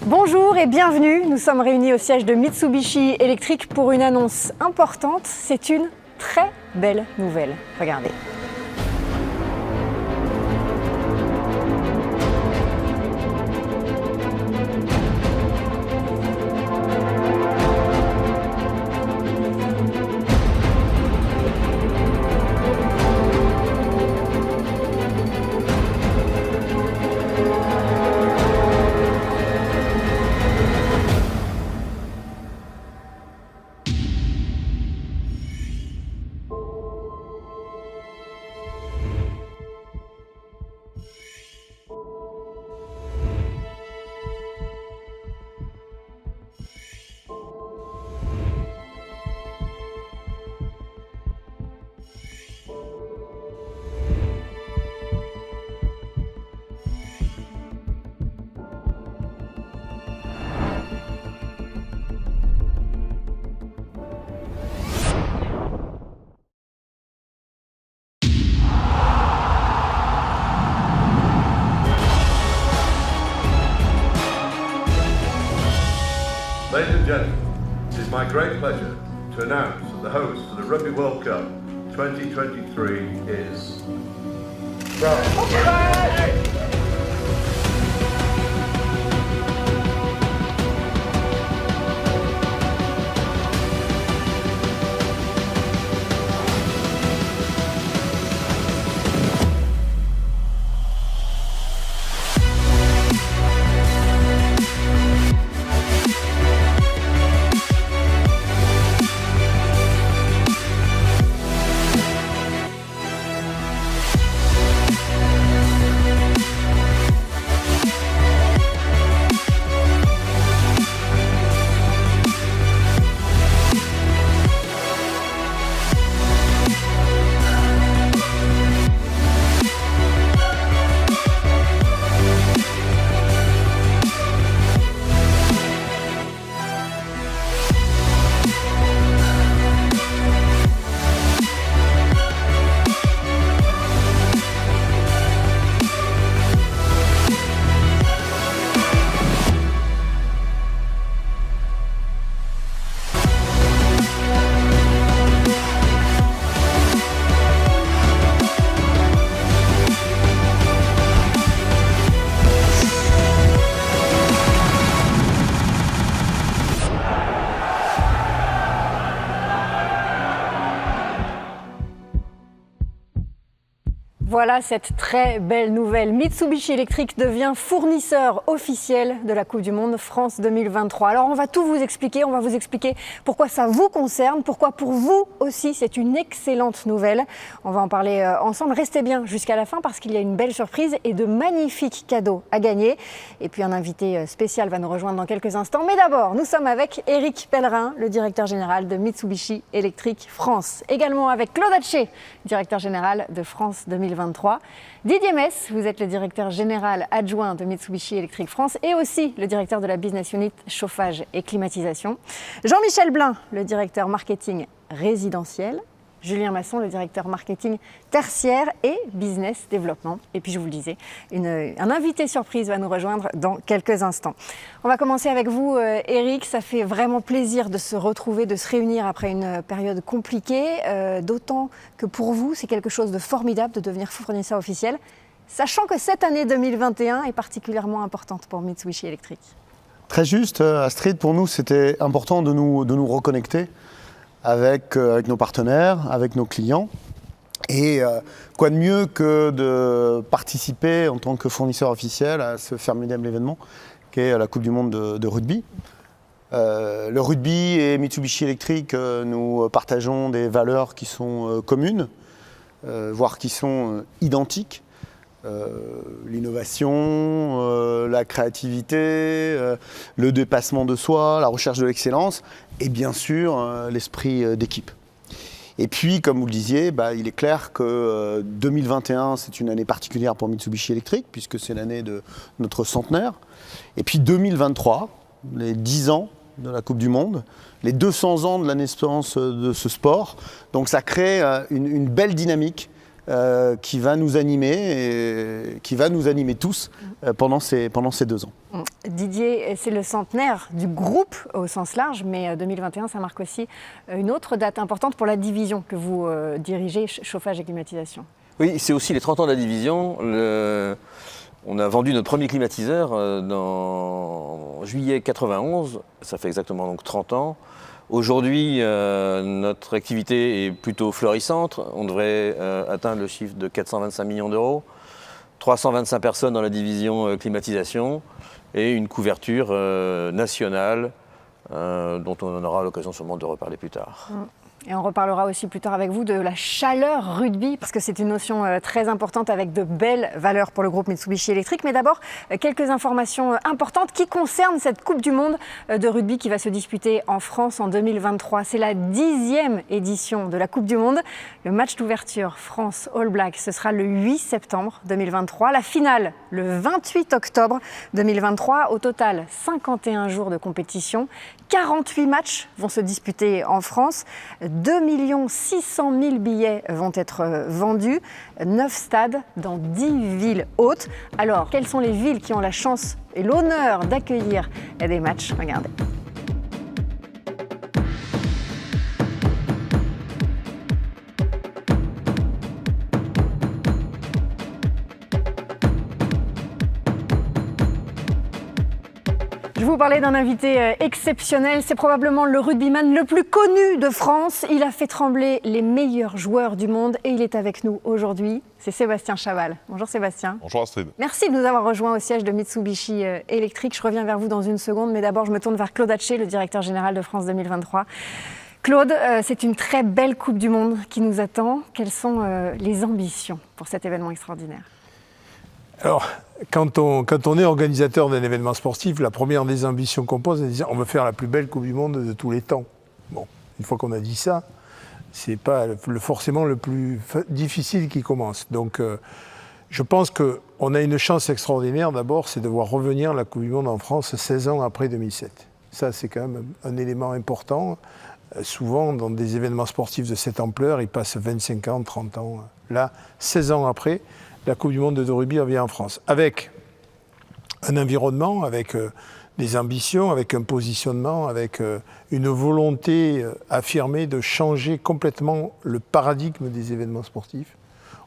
Bonjour et bienvenue, nous sommes réunis au siège de Mitsubishi Electric pour une annonce importante. C'est une très belle nouvelle. Regardez. Ladies and gentlemen, it is my great pleasure to announce that the host of the Rugby World Cup 2023 is France. Voilà cette très belle nouvelle. Mitsubishi Electric devient fournisseur officiel de la Coupe du Monde France 2023. Alors on va tout vous expliquer, on va vous expliquer pourquoi ça vous concerne, pourquoi pour vous aussi c'est une excellente nouvelle. On va en parler ensemble. Restez bien jusqu'à la fin parce qu'il y a une belle surprise et de magnifiques cadeaux à gagner. Et puis un invité spécial va nous rejoindre dans quelques instants. Mais d'abord, nous sommes avec Éric Pellerin, le directeur général de Mitsubishi Electric France. Également avec Claude Hatché, directeur général de France 2023. Didier Mess, vous êtes le directeur général adjoint de Mitsubishi Electric France et aussi le directeur de la Business Unit Chauffage et Climatisation. Jean-Michel Blin, le directeur marketing résidentiel. Julien Masson, le directeur marketing tertiaire et business développement. Et puis je vous le disais, un invité surprise va nous rejoindre dans quelques instants. On va commencer avec vous, Éric. Ça fait vraiment plaisir de se retrouver, de se réunir après une période compliquée, d'autant que pour vous, c'est quelque chose de formidable de devenir fournisseur officiel, sachant que cette année 2021 est particulièrement importante pour Mitsubishi Electric. Très juste, Astrid, pour nous, c'était important de nous reconnecter avec nos partenaires, avec nos clients. Et quoi de mieux que de participer en tant que fournisseur officiel à ce formidable événement qu'est la Coupe du Monde de rugby. Le rugby et Mitsubishi Electric, nous partageons des valeurs qui sont communes, voire qui sont identiques. L'innovation, la créativité, le dépassement de soi, la recherche de l'excellence et bien sûr l'esprit d'équipe. Et puis, comme vous le disiez, il est clair que 2021, c'est une année particulière pour Mitsubishi Electric puisque c'est l'année de notre centenaire. Et puis 2023, les 10 ans de la Coupe du Monde, les 200 ans de la naissance de ce sport. Donc ça crée une belle dynamique qui va nous animer et qui va nous animer tous pendant ces 2 ans. Didier, c'est le centenaire du groupe au sens large, mais 2021, ça marque aussi une autre date importante pour la division que vous dirigez, chauffage et climatisation. Oui, c'est aussi les 30 ans de la division. On a vendu notre premier climatiseur en juillet 91, ça fait exactement donc 30 ans. Aujourd'hui, notre activité est plutôt florissante. On devrait atteindre le chiffre de 425 millions d'euros, 325 personnes dans la division climatisation et une couverture nationale dont on aura l'occasion sûrement de reparler plus tard. Et on reparlera aussi plus tard avec vous de la chaleur rugby, parce que c'est une notion très importante avec de belles valeurs pour le groupe Mitsubishi Electric. Mais d'abord, quelques informations importantes qui concernent cette Coupe du Monde de rugby qui va se disputer en France en 2023. C'est la 10e édition de la Coupe du Monde. Le match d'ouverture France All Blacks, ce sera le 8 septembre 2023. La finale, le 28 octobre 2023. Au total, 51 jours de compétition. 48 matchs vont se disputer en France. 2 600 000 billets vont être vendus. 9 stades dans 10 villes hôtes. Alors, quelles sont les villes qui ont la chance et l'honneur d'accueillir des matchs? Regardez. Je vous parlais d'un invité exceptionnel, c'est probablement le rugbyman le plus connu de France. Il a fait trembler les meilleurs joueurs du monde et il est avec nous aujourd'hui. C'est Sébastien Chaval. Bonjour Sébastien. Bonjour Astrid. Merci de nous avoir rejoints au siège de Mitsubishi Electric. Je reviens vers vous dans une seconde, mais d'abord je me tourne vers Claude Haché, le directeur général de France 2023. Claude, c'est une très belle Coupe du Monde qui nous attend. Quelles sont les ambitions pour cet événement extraordinaire ? Alors, quand on est organisateur d'un événement sportif, la première des ambitions qu'on pose, c'est de dire on veut faire la plus belle Coupe du Monde de tous les temps. Bon, une fois qu'on a dit ça, c'est pas forcément le plus difficile qui commence. Donc, je pense qu'on a une chance extraordinaire. D'abord, c'est de voir revenir la Coupe du Monde en France 16 ans après 2007. Ça, c'est quand même un élément important. Souvent, dans des événements sportifs de cette ampleur, ils passent 25 ans, 30 ans. Là, 16 ans après, la Coupe du Monde de rugby revient en France, avec un environnement, avec des ambitions, avec un positionnement, avec une volonté affirmée de changer complètement le paradigme des événements sportifs.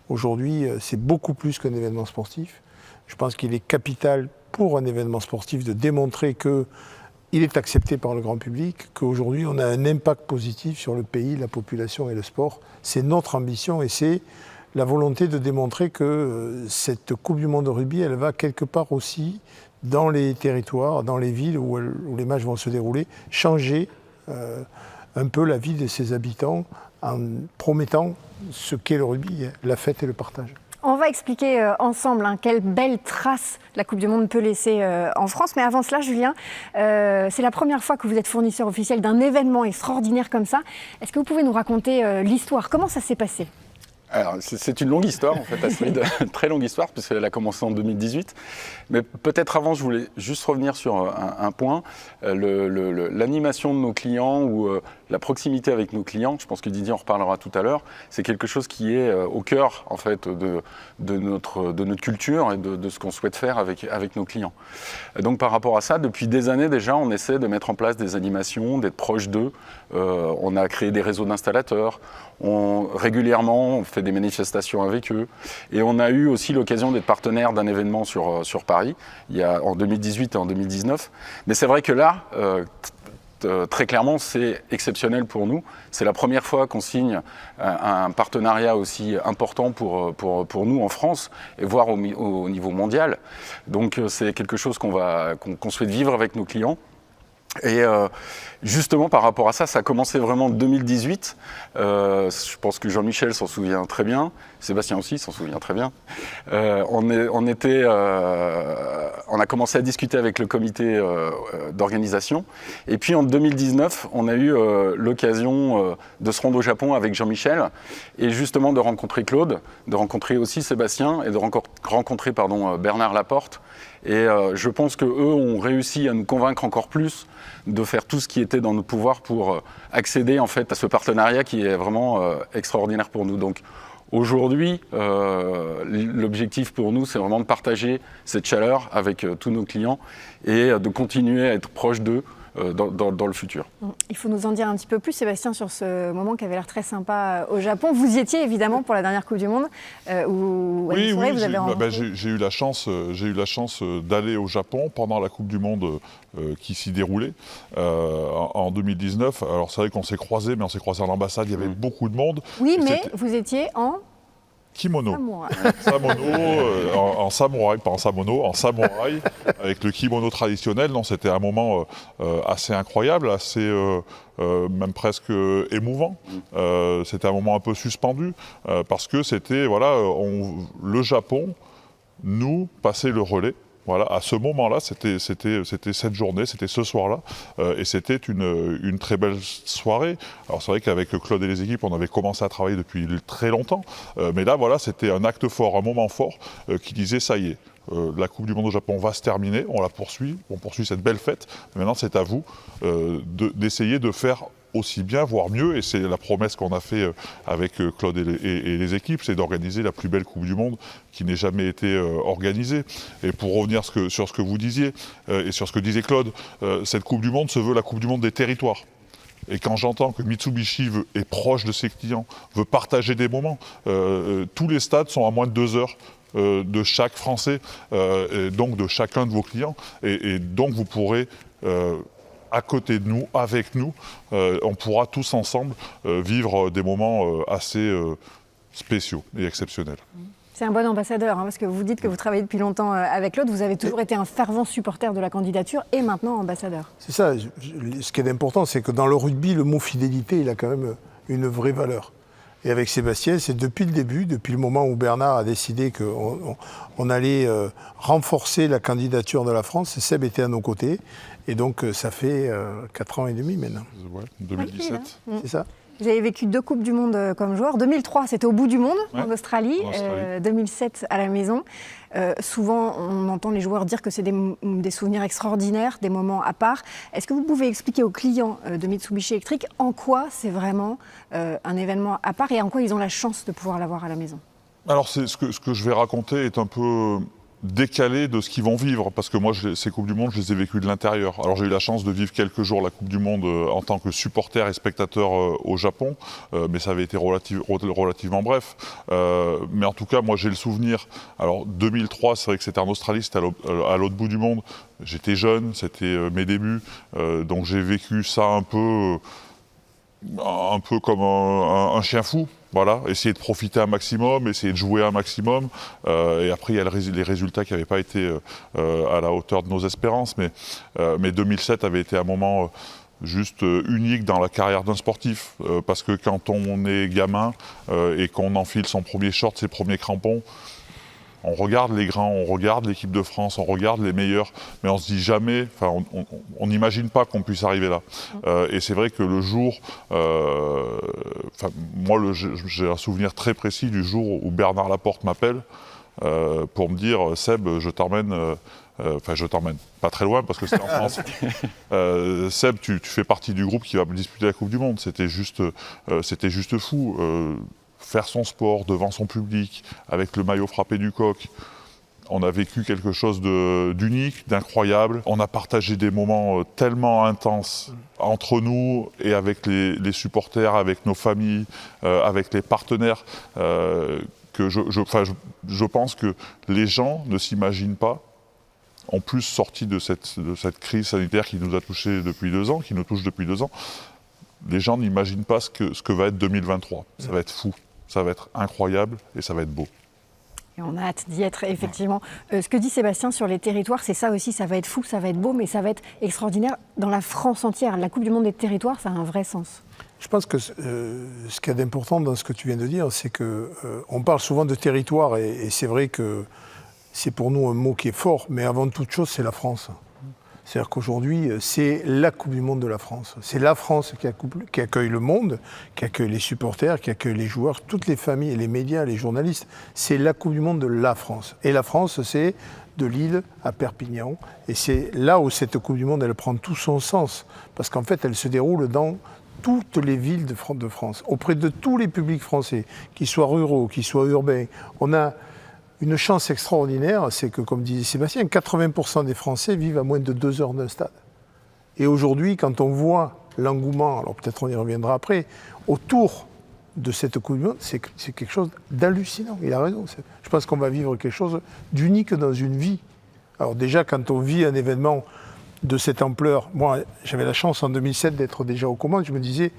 Aujourd'hui, c'est beaucoup plus qu'un événement sportif. Je pense qu'il est capital pour un événement sportif de démontrer qu'il est accepté par le grand public, qu'aujourd'hui on a un impact positif sur le pays, la population et le sport. C'est notre ambition et c'est la volonté de démontrer que cette Coupe du Monde de rugby, elle va quelque part aussi dans les territoires, dans les villes où les matchs vont se dérouler, changer un peu la vie de ses habitants en promettant ce qu'est le rugby, la fête et le partage. On va expliquer ensemble quelle belle trace la Coupe du Monde peut laisser en France. Mais avant cela, Julien, c'est la première fois que vous êtes fournisseur officiel d'un événement extraordinaire comme ça. Est-ce que vous pouvez nous raconter l'histoire? Comment ça s'est passé? Alors, c'est une longue histoire, en fait, Astrid, très longue histoire, puisqu'elle a commencé en 2018. Mais peut-être avant, je voulais juste revenir sur un point, l'animation de nos clients ou la proximité avec nos clients. Je pense que Didier en reparlera tout à l'heure. C'est quelque chose qui est au cœur, en fait, de notre culture et de ce qu'on souhaite faire avec nos clients. Donc, par rapport à ça, depuis des années déjà, on essaie de mettre en place des animations, d'être proche d'eux. On a créé des réseaux d'installateurs. Régulièrement, on fait des manifestations avec eux. Et on a eu aussi l'occasion d'être partenaire d'un événement sur Paris, en 2018 et en 2019. Mais c'est vrai que là, très clairement, c'est exceptionnel pour nous. C'est la première fois qu'on signe un partenariat aussi important pour nous en France, et voire au niveau mondial. Donc c'est quelque chose qu'on souhaite vivre avec nos clients. Et justement, par rapport à ça, ça a commencé vraiment en 2018. Je pense que Jean-Michel s'en souvient très bien. Sébastien aussi s'en souvient très bien. On a commencé à discuter avec le comité d'organisation. Et puis en 2019, on a eu l'occasion de se rendre au Japon avec Jean-Michel et justement de rencontrer Claude, de rencontrer aussi Sébastien et de rencontrer Bernard Laporte. Et je pense qu'eux ont réussi à nous convaincre encore plus de faire tout ce qui était dans nos pouvoirs pour accéder en fait à ce partenariat qui est vraiment extraordinaire pour nous. Donc Aujourd'hui, l'objectif pour nous, c'est vraiment de partager cette chaleur avec tous nos clients et de continuer à être proche d'eux dans le futur. Il faut nous en dire un petit peu plus, Sébastien, sur ce moment qui avait l'air très sympa au Japon. Vous y étiez évidemment pour la dernière Coupe du Monde. Oui, vous avez rencontré... j'ai eu la chance d'aller au Japon pendant la Coupe du Monde qui s'y déroulait en 2019. Alors c'est vrai qu'on s'est croisés, mais on s'est croisés à l'ambassade, il y avait beaucoup de monde. Oui, mais vous étiez en... Kimono. Samouraï. En samouraï, pas en samono, en samouraï, avec le kimono traditionnel. Non, c'était un moment assez incroyable, assez même presque émouvant. C'était un moment un peu suspendu, parce que c'était, voilà, le Japon nous passait le relais. Voilà, à ce moment-là, c'était cette journée, c'était ce soir-là, et c'était une très belle soirée. Alors c'est vrai qu'avec Claude et les équipes, on avait commencé à travailler depuis très longtemps, mais là, voilà, c'était un acte fort, un moment fort, qui disait, ça y est, la Coupe du Monde au Japon va se terminer, on poursuit cette belle fête, mais maintenant c'est à vous d'essayer de faire aussi bien, voire mieux, et c'est la promesse qu'on a fait avec Claude et les équipes, c'est d'organiser la plus belle Coupe du Monde qui n'ait jamais été organisée. Et pour revenir sur ce que vous disiez, et sur ce que disait Claude, cette Coupe du Monde se veut la Coupe du Monde des territoires. Et quand j'entends que Mitsubishi est proche de ses clients, veut partager des moments, tous les stades sont à moins de 2 heures de chaque Français, et donc de chacun de vos clients, et donc vous pourrez... à côté de nous, avec nous, on pourra tous ensemble vivre des moments assez spéciaux et exceptionnels. C'est un bon ambassadeur, parce que vous dites que vous travaillez depuis longtemps avec Claude. Vous avez toujours été un fervent supporter de la candidature et maintenant ambassadeur. C'est ça. Ce qui est important, c'est que dans le rugby, le mot fidélité, il a quand même une vraie valeur. Et avec Sébastien, c'est depuis le début, depuis le moment où Bernard a décidé qu'on allait renforcer la candidature de la France, Seb était à nos côtés. Et donc, ça fait 4 ans et demi maintenant. Ouais, 2017. C'est ça. Vous avez vécu 2 Coupes du Monde comme joueur. 2003, c'était au bout du monde, en Australie. 2007, à la maison. Souvent, on entend les joueurs dire que c'est des souvenirs extraordinaires, des moments à part. Est-ce que vous pouvez expliquer aux clients de Mitsubishi Electric en quoi c'est vraiment un événement à part et en quoi ils ont la chance de pouvoir l'avoir à la maison? Alors, ce que je vais raconter est un peu décalé de ce qu'ils vont vivre, parce que moi, ces Coupes du Monde, je les ai vécues de l'intérieur. Alors j'ai eu la chance de vivre quelques jours la Coupe du Monde en tant que supporter et spectateur au Japon, mais ça avait été relativement bref. Mais en tout cas, moi j'ai le souvenir, alors 2003, c'est vrai que c'était en Australie, c'était à l'autre bout du monde. J'étais jeune, c'était mes débuts, donc j'ai vécu ça un peu comme un chien fou. Voilà, essayer de profiter un maximum, essayer de jouer un maximum. Et après, il y a les résultats qui n'avaient pas été à la hauteur de nos espérances. Mais 2007 avait été un moment juste unique dans la carrière d'un sportif. Parce que quand on est gamin et qu'on enfile son premier short, ses premiers crampons, on regarde les grands, on regarde l'équipe de France, on regarde les meilleurs, mais on se dit jamais, on n'imagine pas qu'on puisse arriver là. Et c'est vrai que le jour, moi j'ai un souvenir très précis du jour où Bernard Laporte m'appelle pour me dire, Seb, je t'emmène, je t'emmène pas très loin parce que c'était en France. Seb, tu fais partie du groupe qui va disputer la Coupe du Monde. C'était juste fou. Faire son sport devant son public, avec le maillot frappé du coq. On a vécu quelque chose d'unique, d'incroyable. On a partagé des moments tellement intenses entre nous et avec les supporters, avec nos familles, avec les partenaires, que je pense que les gens ne s'imaginent pas, en plus sortis de cette crise sanitaire qui nous a touchés depuis 2 ans, qui nous touche depuis 2 ans, les gens n'imaginent pas ce que va être 2023. Ça va être fou. Ça va être incroyable et ça va être beau. Et on a hâte d'y être, effectivement. Ce que dit Sébastien sur les territoires, c'est ça aussi, ça va être fou, ça va être beau, mais ça va être extraordinaire dans la France entière. La Coupe du Monde des territoires, ça a un vrai sens. Je pense que ce qu'il y a d'important dans ce que tu viens de dire, c'est qu'on parle souvent de territoire, et c'est vrai que c'est pour nous un mot qui est fort, mais avant toute chose, c'est la France. C'est-à-dire qu'aujourd'hui, c'est la Coupe du Monde de la France. C'est la France qui accueille le monde, qui accueille les supporters, qui accueille les joueurs, toutes les familles, les médias, les journalistes. C'est la Coupe du Monde de la France. Et la France, c'est de Lille à Perpignan. Et c'est là où cette Coupe du Monde, elle prend tout son sens. Parce qu'en fait, elle se déroule dans toutes les villes de France, auprès de tous les publics français, qu'ils soient ruraux, qu'ils soient urbains. On a une chance extraordinaire, c'est que, comme disait Sébastien, 80% des Français vivent à moins de 2 heures d'un stade. Et aujourd'hui, quand on voit l'engouement, alors peut-être on y reviendra après, autour de cette Coupe du Monde, c'est quelque chose d'hallucinant. Il a raison. Je pense qu'on va vivre quelque chose d'unique dans une vie. Alors déjà, quand on vit un événement de cette ampleur, moi j'avais la chance en 2007 d'être déjà aux commandes, je me disais,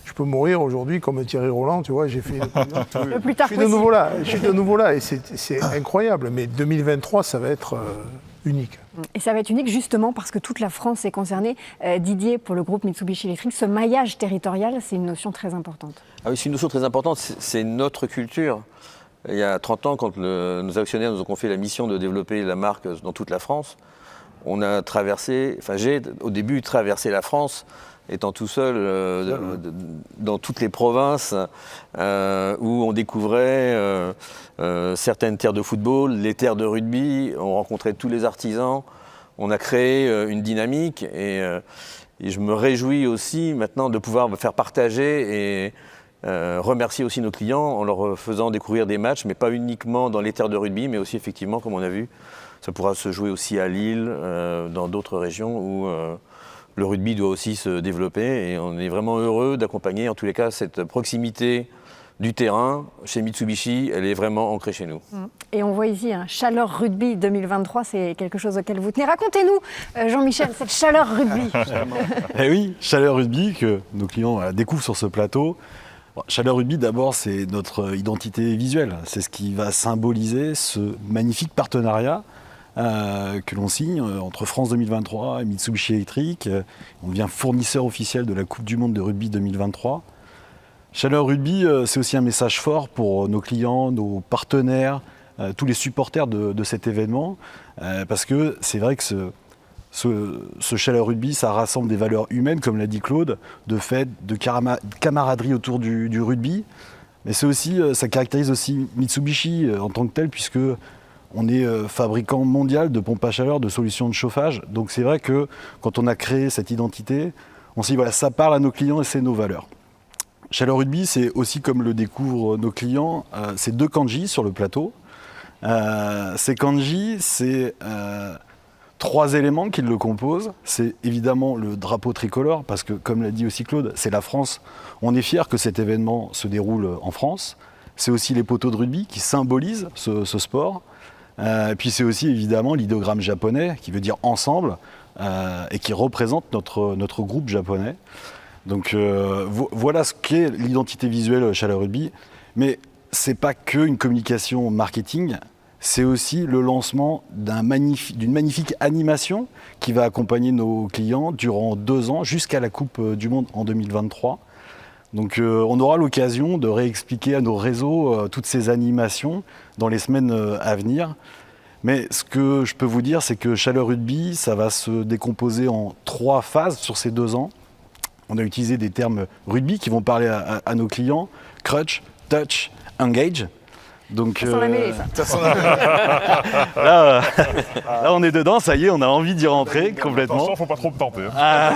je peux mourir aujourd'hui comme Thierry Roland, tu vois, j'ai fait Le plus tard je suis de nouveau là et c'est incroyable. Mais 2023, ça va être unique. Et ça va être unique justement parce que toute la France est concernée. Didier, pour le groupe Mitsubishi Electric, ce maillage territorial, c'est une notion très importante. Ah oui, c'est une notion très importante, c'est notre culture. Il y a 30 ans, quand nos actionnaires nous ont confié la mission de développer la marque dans toute la France, on a traversé, enfin j'ai au début traversé la France, étant tout seul dans toutes les provinces où on découvrait certaines terres de football, les terres de rugby, on rencontrait tous les artisans, on a créé une dynamique et je me réjouis aussi maintenant de pouvoir me faire partager et remercier aussi nos clients en leur faisant découvrir des matchs, mais pas uniquement dans les terres de rugby, mais aussi effectivement, comme on a vu, ça pourra se jouer aussi à Lille, dans d'autres régions où le rugby doit aussi se développer et on est vraiment heureux d'accompagner en tous les cas cette proximité du terrain chez Mitsubishi, elle est vraiment ancrée chez nous. Et on voit ici un Chaleur Rugby 2023, c'est quelque chose auquel vous tenez. Racontez-nous, Jean-Michel, cette Chaleur Rugby. Eh oui, Chaleur Rugby que nos clients découvrent sur ce plateau. Bon, Chaleur Rugby, d'abord, c'est notre identité visuelle. C'est ce qui va symboliser ce magnifique partenariat que l'on signe entre France 2023 et Mitsubishi Electric. On devient fournisseur officiel de la Coupe du Monde de rugby 2023. Chaleur Rugby, c'est aussi un message fort pour nos clients, nos partenaires, tous les supporters de cet événement, parce que c'est vrai que ce Chaleur Rugby, ça rassemble des valeurs humaines, comme l'a dit Claude, de fête, de camaraderie autour du rugby, mais c'est aussi, ça caractérise aussi Mitsubishi en tant que tel, puisque on est fabricant mondial de pompes à chaleur, de solutions de chauffage. Donc c'est vrai que quand on a créé cette identité, on s'est dit voilà, ça parle à nos clients et c'est nos valeurs. Chaleur Rugby, c'est aussi comme le découvrent nos clients, c'est 2 kanji sur le plateau. Ces kanji, c'est 3 éléments qui le composent. C'est évidemment le drapeau tricolore, parce que comme l'a dit aussi Claude, c'est la France. On est fiers que cet événement se déroule en France. C'est aussi les poteaux de rugby qui symbolisent ce sport. Et puis c'est aussi évidemment l'idéogramme japonais, qui veut dire ensemble, et qui représente notre groupe japonais. Donc voilà ce qu'est l'identité visuelle Chaleur Rugby. Mais c'est pas qu'une communication marketing, c'est aussi le lancement d'une magnifique animation qui va accompagner nos clients durant 2 ans jusqu'à la Coupe du Monde en 2023. Donc on aura l'occasion de réexpliquer à nos réseaux toutes ces animations dans les semaines à venir. Mais ce que je peux vous dire, c'est que Chaleur Rugby, ça va se décomposer en 3 phases sur ces 2 ans. On a utilisé des termes rugby qui vont parler à nos clients. Crutch, touch, engage. Donc, ça sent la mêlée, ça. Là, on est dedans, ça y est, on a envie d'y rentrer complètement. Attention, faut pas trop me tenter. Hein.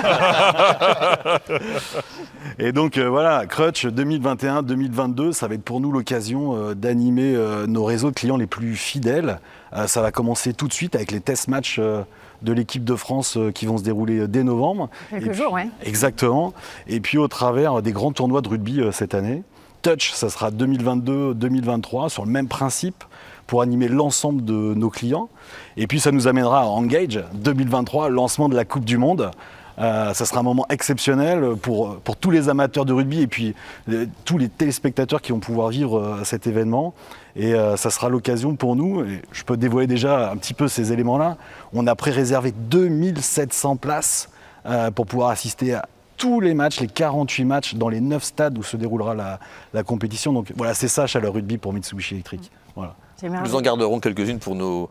Et donc voilà, Crutch 2021-2022, ça va être pour nous l'occasion d'animer nos réseaux de clients les plus fidèles. Ça va commencer tout de suite avec les test matchs de l'équipe de France qui vont se dérouler dès novembre. Quelques jours, oui. Exactement. Et puis au travers des grands tournois de rugby cette année. Touch, ça sera 2022-2023, sur le même principe, pour animer l'ensemble de nos clients. Et puis ça nous amènera à Engage 2023, lancement de la Coupe du Monde. Ça sera un moment exceptionnel pour tous les amateurs de rugby et puis tous les téléspectateurs qui vont pouvoir vivre cet événement. Et ça sera l'occasion pour nous, et je peux dévoiler déjà un petit peu ces éléments-là, on a pré-réservé 2700 places pour pouvoir assister à tous les matchs, les 48 matchs dans les 9 stades où se déroulera la compétition. Donc voilà, c'est ça Chaleur Rugby pour Mitsubishi Electric. Voilà. Nous en garderons quelques-unes pour nos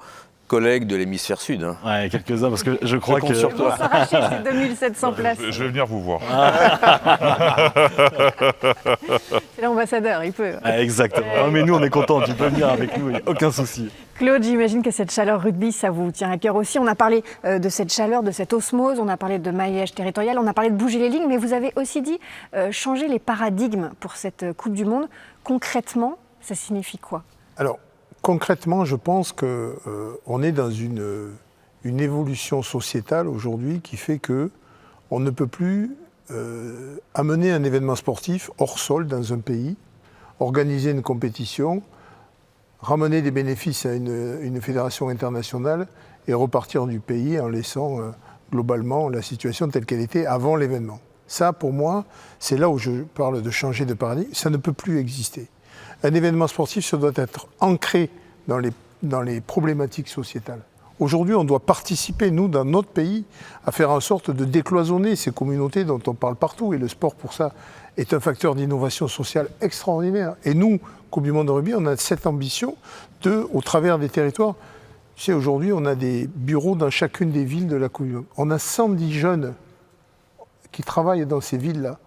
collègues de l'hémisphère sud. Hein. Ouais, quelques-uns, parce que je crois que... Ils vont s'arracher ces 2700 places. Je vais venir vous voir. C'est l'ambassadeur, il peut. Exactement. Mais nous, on est contents, tu peux venir avec nous, il n'y a aucun souci. Claude, j'imagine que cette chaleur rugby, ça vous tient à cœur aussi. On a parlé de cette chaleur, de cette osmose, on a parlé de maillage territorial, on a parlé de bouger les lignes, mais vous avez aussi dit changer les paradigmes pour cette Coupe du Monde. Concrètement, ça signifie quoi? Alors, concrètement, je pense qu'on est dans une évolution sociétale aujourd'hui qui fait qu'on ne peut plus amener un événement sportif hors sol dans un pays, organiser une compétition, ramener des bénéfices à une fédération internationale et repartir du pays en laissant globalement la situation telle qu'elle était avant l'événement. Ça, pour moi, c'est là où je parle de changer de paradigme. Ça ne peut plus exister. Un événement sportif, ça doit être ancré dans les problématiques sociétales. Aujourd'hui, on doit participer, nous, dans notre pays, à faire en sorte de décloisonner ces communautés dont on parle partout. Et le sport, pour ça, est un facteur d'innovation sociale extraordinaire. Et nous, Coupe du Monde de rugby, on a cette ambition au travers des territoires. Tu sais, aujourd'hui, on a des bureaux dans chacune des villes de la Coupe du Monde. On a 110 jeunes qui travaillent dans ces villes-là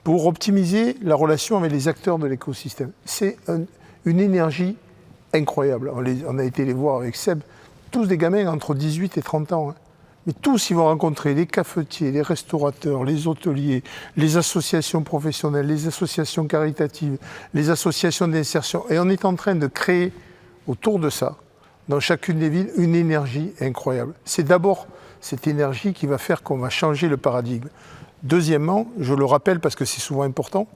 pour optimiser la relation avec les acteurs de l'écosystème. C'est une énergie incroyable. On a été les voir avec Seb, tous des gamins entre 18 et 30 ans. Hein. Mais tous, ils vont rencontrer les cafetiers, les restaurateurs, les hôteliers, les associations professionnelles, les associations caritatives, les associations d'insertion. Et on est en train de créer autour de ça, dans chacune des villes, une énergie incroyable. C'est d'abord cette énergie qui va faire qu'on va changer le paradigme. Deuxièmement, je le rappelle parce que c'est souvent important,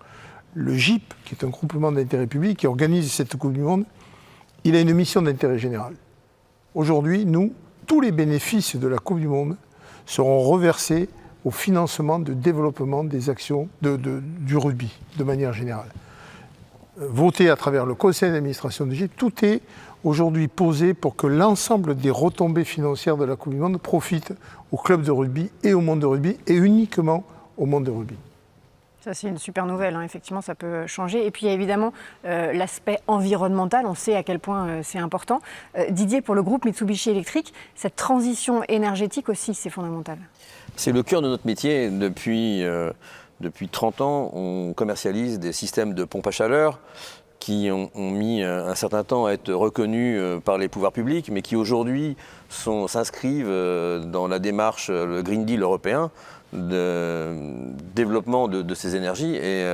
le GIP, qui est un groupement d'intérêt public, qui organise cette Coupe du Monde, il a une mission d'intérêt général. Aujourd'hui, nous, tous les bénéfices de la Coupe du Monde seront reversés au financement de développement des actions du rugby, de manière générale. Voté à travers le conseil d'administration du GIP, tout est aujourd'hui posé pour que l'ensemble des retombées financières de la Coupe du Monde profitent aux clubs de rugby et au monde de rugby, et uniquement au monde de rugby. Ça, c'est une super nouvelle, hein. Effectivement, ça peut changer. Et puis, il y a évidemment l'aspect environnemental, on sait à quel point c'est important. Didier, pour le groupe Mitsubishi Electric, cette transition énergétique aussi, c'est fondamental. C'est le cœur de notre métier. Depuis 30 ans, on commercialise des systèmes de pompe à chaleur qui ont mis un certain temps à être reconnus par les pouvoirs publics, mais qui aujourd'hui s'inscrivent dans la démarche, le Green Deal européen, de développement de ces énergies. Et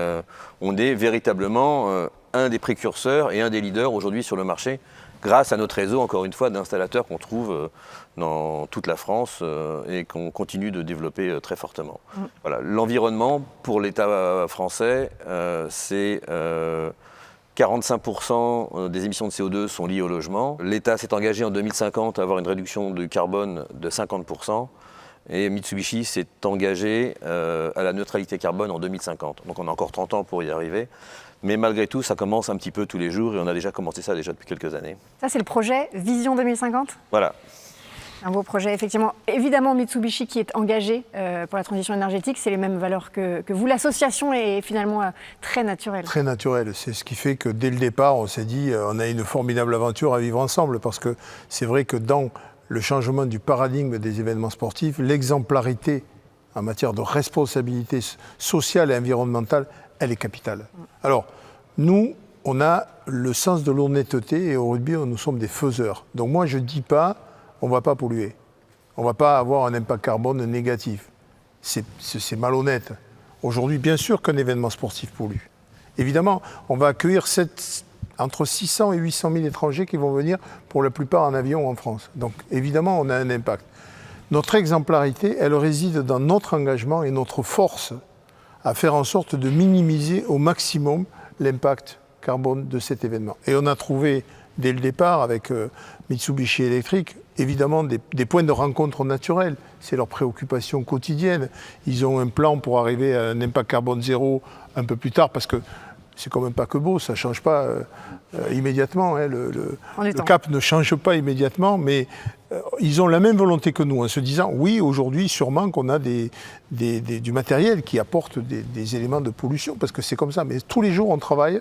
on est véritablement un des précurseurs et un des leaders aujourd'hui sur le marché, grâce à notre réseau, encore une fois, d'installateurs qu'on trouve dans toute la France et qu'on continue de développer très fortement. Voilà. L'environnement, pour l'État français, c'est 45% des émissions de CO2 sont liées au logement. L'État s'est engagé en 2050 à avoir une réduction du carbone de 50%. Et Mitsubishi s'est engagé à la neutralité carbone en 2050. Donc on a encore 30 ans pour y arriver. Mais malgré tout, ça commence un petit peu tous les jours et on a déjà commencé ça depuis quelques années. Ça, c'est le projet Vision 2050 ? Voilà. Un beau projet, effectivement. Évidemment, Mitsubishi qui est engagé pour la transition énergétique, c'est les mêmes valeurs que vous. L'association est finalement très naturelle. Très naturelle. C'est ce qui fait que dès le départ, on s'est dit on a une formidable aventure à vivre ensemble. Parce que c'est vrai que dans le changement du paradigme des événements sportifs, l'exemplarité en matière de responsabilité sociale et environnementale, elle est capitale. Alors, nous, on a le sens de l'honnêteté et au rugby, nous sommes des faiseurs. Donc moi, je ne dis pas, on ne va pas polluer. On ne va pas avoir un impact carbone négatif. C'est malhonnête. Aujourd'hui, bien sûr qu'un événement sportif pollue. Évidemment, on va accueillir entre 600 et 800 000 étrangers qui vont venir pour la plupart en avion en France. Donc évidemment, on a un impact. Notre exemplarité, elle réside dans notre engagement et notre force à faire en sorte de minimiser au maximum l'impact carbone de cet événement. Et on a trouvé, dès le départ, avec Mitsubishi Electric, évidemment des points de rencontre naturels. C'est leur préoccupation quotidienne. Ils ont un plan pour arriver à un impact carbone zéro un peu plus tard, parce que c'est quand même pas que beau, ça ne change pas immédiatement. Hein, le cap ne change pas immédiatement, mais ils ont la même volonté que nous, en se disant, oui, aujourd'hui, sûrement qu'on a du matériel qui apporte des éléments de pollution, parce que c'est comme ça. Mais tous les jours, on travaille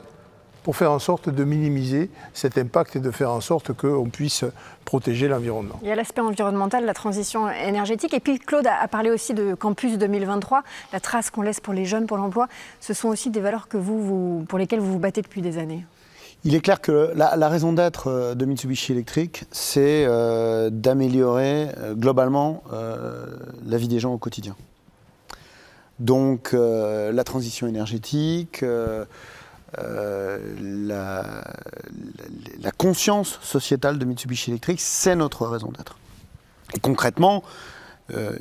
pour faire en sorte de minimiser cet impact et de faire en sorte qu'on puisse protéger l'environnement. Il y a l'aspect environnemental, la transition énergétique. Et puis Claude a parlé aussi de Campus 2023, la trace qu'on laisse pour les jeunes, pour l'emploi. Ce sont aussi des valeurs pour lesquelles vous vous battez depuis des années. Il est clair que la raison d'être de Mitsubishi Electric, c'est d'améliorer globalement la vie des gens au quotidien. Donc la transition énergétique, la conscience sociétale de Mitsubishi Electric, c'est notre raison d'être. Et concrètement,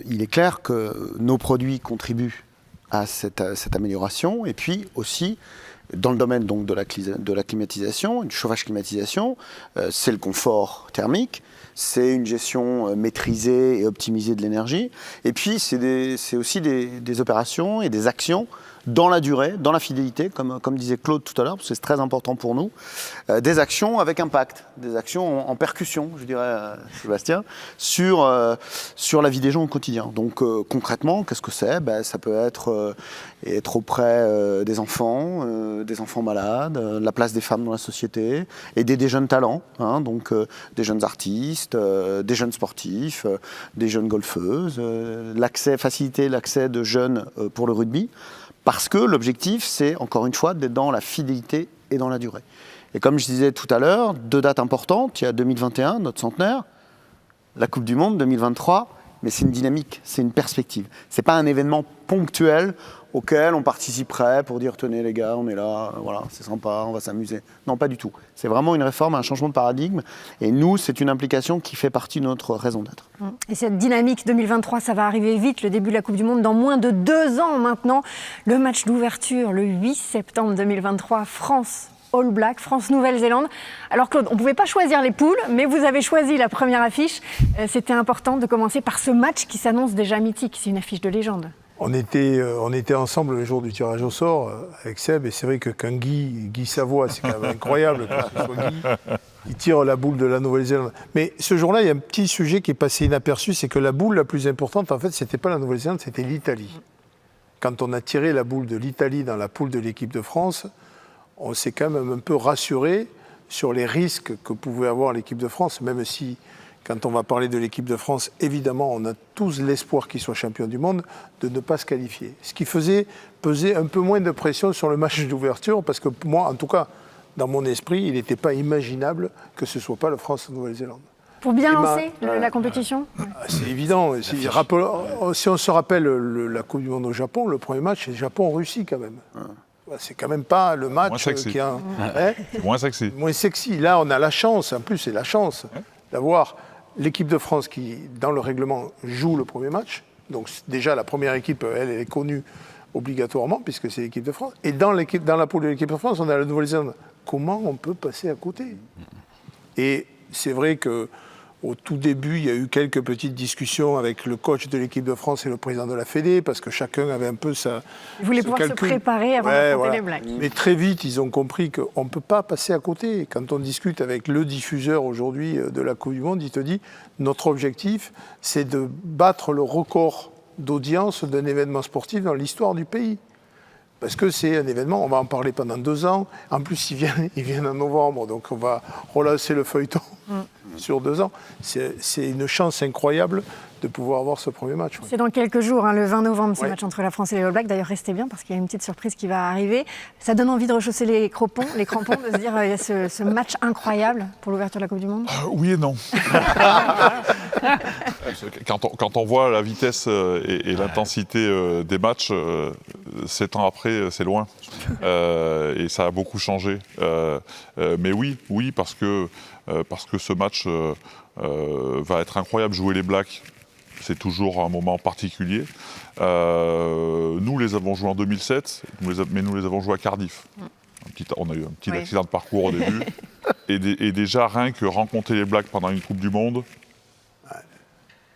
il est clair que nos produits contribuent à cette amélioration, et puis aussi dans le domaine donc, de la climatisation, du chauffage-climatisation, c'est le confort thermique, c'est une gestion maîtrisée et optimisée de l'énergie, et puis c'est aussi des opérations et des actions dans la durée, dans la fidélité, comme disait Claude tout à l'heure, parce que c'est très important pour nous, des actions avec impact, des actions en percussion, je dirais, Sébastien, sur la vie des gens au quotidien. Donc concrètement, qu'est-ce que c'est ? Ça peut être auprès des enfants malades, la place des femmes dans la société, aider des jeunes talents, donc des jeunes artistes, des jeunes sportifs, des jeunes golfeuses, faciliter l'accès de jeunes pour le rugby. Parce que l'objectif, c'est, encore une fois, d'être dans la fidélité et dans la durée. Et comme je disais tout à l'heure, 2 dates importantes, il y a 2021, notre centenaire, la Coupe du Monde 2023, mais c'est une dynamique, c'est une perspective. Ce n'est pas un événement ponctuel auquel on participerait pour dire « tenez les gars, on est là, voilà, c'est sympa, on va s'amuser ». Non, pas du tout. C'est vraiment une réforme, un changement de paradigme. Et nous, c'est une implication qui fait partie de notre raison d'être. Et cette dynamique 2023, ça va arriver vite, le début de la Coupe du Monde, dans moins de 2 ans maintenant. Le match d'ouverture, le 8 septembre 2023, France All Black, France-Nouvelle-Zélande. Alors Claude, on ne pouvait pas choisir les poules, mais vous avez choisi la première affiche. C'était important de commencer par ce match qui s'annonce déjà mythique. C'est une affiche de légende. On était ensemble le jour du tirage au sort avec Seb, et c'est vrai que quand Guy Savoie, c'est quand même incroyable que ce soit Guy, il tire la boule de la Nouvelle-Zélande. Mais ce jour-là, il y a un petit sujet qui est passé inaperçu, c'est que la boule la plus importante, en fait, c'était pas la Nouvelle-Zélande, c'était l'Italie. Quand on a tiré la boule de l'Italie dans la poule de l'équipe de France, on s'est quand même un peu rassuré sur les risques que pouvait avoir l'équipe de France, même si, quand on va parler de l'équipe de France, évidemment, on a tous l'espoir qu'ils soient champions du monde, de ne pas se qualifier. Ce qui faisait peser un peu moins de pression sur le match d'ouverture, parce que moi, en tout cas, dans mon esprit, il n'était pas imaginable que ce ne soit pas la France-Nouvelle-Zélande. Pour bien lancer la compétition ? C'est évident. Si on se rappelle la Coupe du Monde au Japon, le premier match, c'est Japon-Russie quand même. C'est quand même pas le match qui a... C'est moins sexy. Moins sexy. Là, on a la chance, en plus, c'est la chance d'avoir l'équipe de France qui, dans le règlement, joue le premier match. Donc déjà, la première équipe, elle est connue obligatoirement, puisque c'est l'équipe de France. Et dans la poule de l'équipe de France, on a la Nouvelle-Zélande. Comment on peut passer à côté ? Et c'est vrai qu'au tout début, il y a eu quelques petites discussions avec le coach de l'équipe de France et le président de la Fédé, parce que chacun avait un peu sa... Ils voulaient pouvoir se préparer avant d'affronter les Blacks. Mais très vite, ils ont compris qu'on ne peut pas passer à côté. Quand on discute avec le diffuseur aujourd'hui de la Coupe du Monde, il te dit « Notre objectif, c'est de battre le record d'audience d'un événement sportif dans l'histoire du pays ». Parce que c'est un événement, on va en parler pendant 2 ans. En plus, ils viennent en novembre, donc on va relancer le feuilleton sur 2 ans. C'est une chance incroyable de pouvoir avoir ce premier match. C'est dans quelques jours, le 20 novembre, ce match entre la France et les All Blacks. D'ailleurs, restez bien parce qu'il y a une petite surprise qui va arriver. Ça donne envie de rechausser les crampons, de se dire il y a ce match incroyable pour l'ouverture de la Coupe du Monde. Oui et non. Quand on voit la vitesse et l'intensité des matchs, 7 ans après, c'est loin. Et ça a beaucoup changé. Mais oui, parce que ce match va être incroyable. Jouer les Blacks, c'est toujours un moment particulier. Nous les avons joués en 2007, mais nous les avons joués à Cardiff. On a eu un petit accident de parcours au début. Et déjà, rien que rencontrer les Blacks pendant une Coupe du Monde,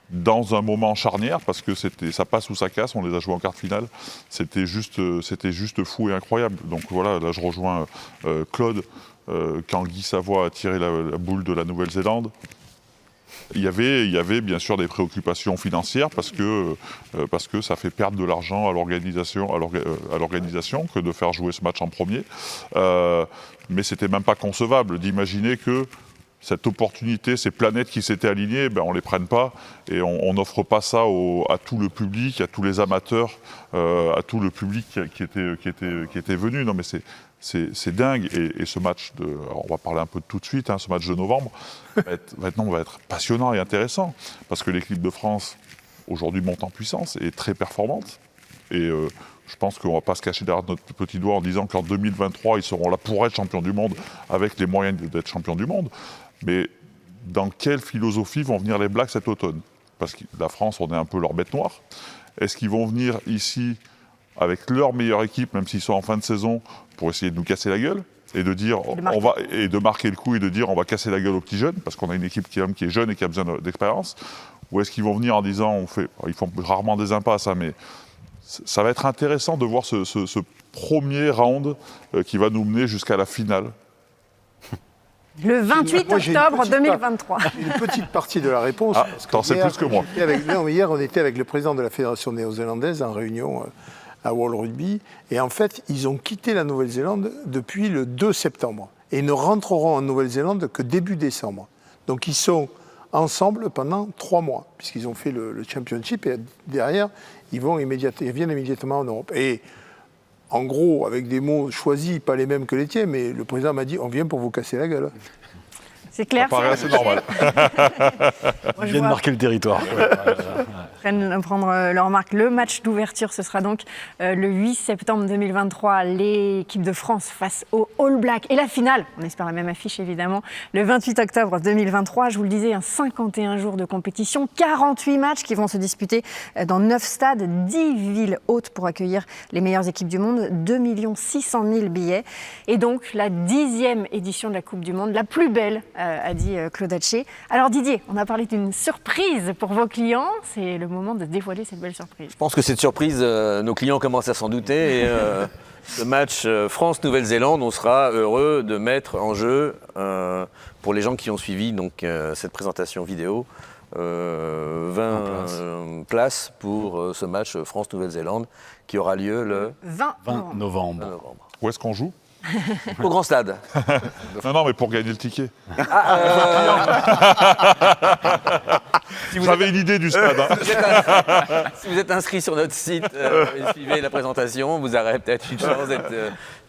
dans un moment charnière, parce que ça passe ou ça casse, on les a joués en quart de finale, c'était juste fou et incroyable. Donc voilà, là je rejoins Claude, quand Guy Savoie a tiré la boule de la Nouvelle-Zélande, il y avait bien sûr des préoccupations financières parce que ça fait perdre de l'argent à l'organisation que de faire jouer ce match en premier. Mais c'était même pas concevable d'imaginer que cette opportunité, ces planètes qui s'étaient alignées, on ne les prenne pas et on n'offre pas ça à tout le public, à tous les amateurs, à tout le public qui était venu. Non mais c'est dingue. Et ce match, alors on va parler un peu de tout de suite, ce match de novembre, va être passionnant et intéressant. Parce que l'équipe de France, aujourd'hui, monte en puissance et est très performante. Et je pense qu'on ne va pas se cacher derrière notre petit doigt en disant qu'en 2023, ils seront là pour être champions du monde, avec les moyens d'être champions du monde. Mais dans quelle philosophie vont venir les Blacks cet automne? Parce que la France, on est un peu leur bête noire. Est-ce qu'ils vont venir ici avec leur meilleure équipe, même s'ils sont en fin de saison, pour essayer de nous casser la gueule et de dire de marquer le coup et de dire on va casser la gueule aux petits jeunes parce qu'on a une équipe qui est jeune et qui a besoin d'expérience? Ou est-ce qu'ils vont venir en disant ils font rarement des impasses, mais ça va être intéressant de voir ce premier round qui va nous mener jusqu'à la finale. Le 28 octobre 2023. Une petite partie de la réponse. T'en sais plus que moi. Hier, on était avec le président de la Fédération néo-zélandaise en réunion à World Rugby. Et en fait, ils ont quitté la Nouvelle-Zélande depuis le 2 septembre. Et ils ne rentreront en Nouvelle-Zélande que début décembre. Donc ils sont ensemble pendant 3 mois, puisqu'ils ont fait le championship. Et derrière, ils viennent immédiatement en Europe. Et en gros, avec des mots choisis, pas les mêmes que les tiens, mais le président m'a dit, on vient pour vous casser la gueule. C'est clair. Ça paraît assez normal. Ils viennent marquer le territoire. Ils viennent prendre leur marque. Le match d'ouverture, ce sera donc le 8 septembre 2023, l'équipe de France face aux All Blacks. Et la finale, on espère la même affiche évidemment, le 28 octobre 2023. Je vous le disais, 51 jours de compétition, 48 matchs qui vont se disputer dans 9 stades, 10 villes hôtes pour accueillir les meilleures équipes du monde, 2 600 000 billets. Et donc la 10e édition de la Coupe du Monde, la plus belle, a dit Claude Haché. Alors Didier, on a parlé d'une surprise pour vos clients. C'est le moment de dévoiler cette belle surprise. Je pense que cette surprise, nos clients commencent à s'en douter. Et ce match France-Nouvelle-Zélande, on sera heureux de mettre en jeu, pour les gens qui ont suivi donc, cette présentation vidéo, 20 places pour ce match France-Nouvelle-Zélande qui aura lieu le 20 novembre. Où est-ce qu'on joue? Au Grand Stade. Non, mais pour gagner le ticket. Si vous avez une idée du stade. Si vous êtes inscrit sur notre site et suivez la présentation, vous aurez peut-être une chance d'être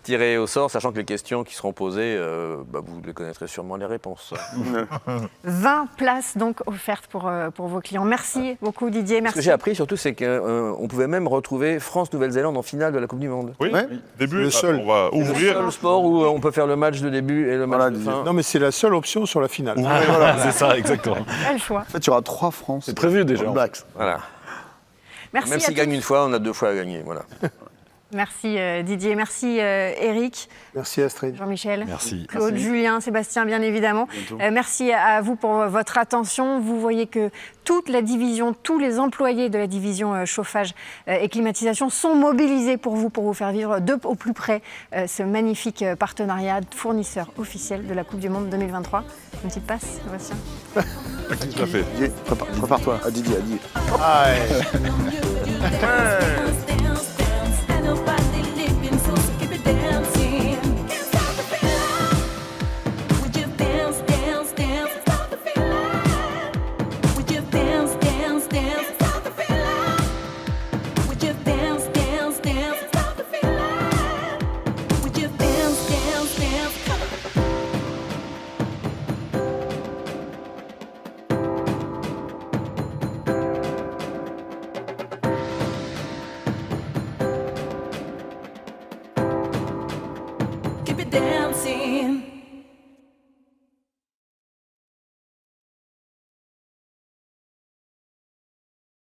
tiré au sort, sachant que les questions qui seront posées, vous les connaîtrez sûrement les réponses. 20 places donc offertes pour vos clients. Merci beaucoup Didier. Merci. Ce que j'ai appris surtout, c'est qu'on pouvait même retrouver France-Nouvelle-Zélande en finale de la Coupe du Monde. Oui, début, le seul. on va ouvrir. C'est le sport où on peut faire le match de début et le match de fin. Non, mais c'est la seule option sur la finale. C'est ça, exactement. Quel choix. En fait, il y aura 3 France. C'est prévu déjà. All Blacks. Voilà. Merci Même à s'ils gagnent tous. une fois, on a 2 fois à gagner. Voilà. Merci Didier, merci Eric, Merci Astrid. Jean-Michel, Merci. Claude, Julien, Sébastien bien évidemment. Merci à vous pour votre attention. Vous voyez que toute la division, tous les employés de la division chauffage et climatisation sont mobilisés pour vous faire vivre au plus près ce magnifique partenariat fournisseur officiel de la Coupe du Monde 2023. Une petite passe, Sébastien. Tout à fait. Didier, prépare-toi. À Didier. Ah, ouais.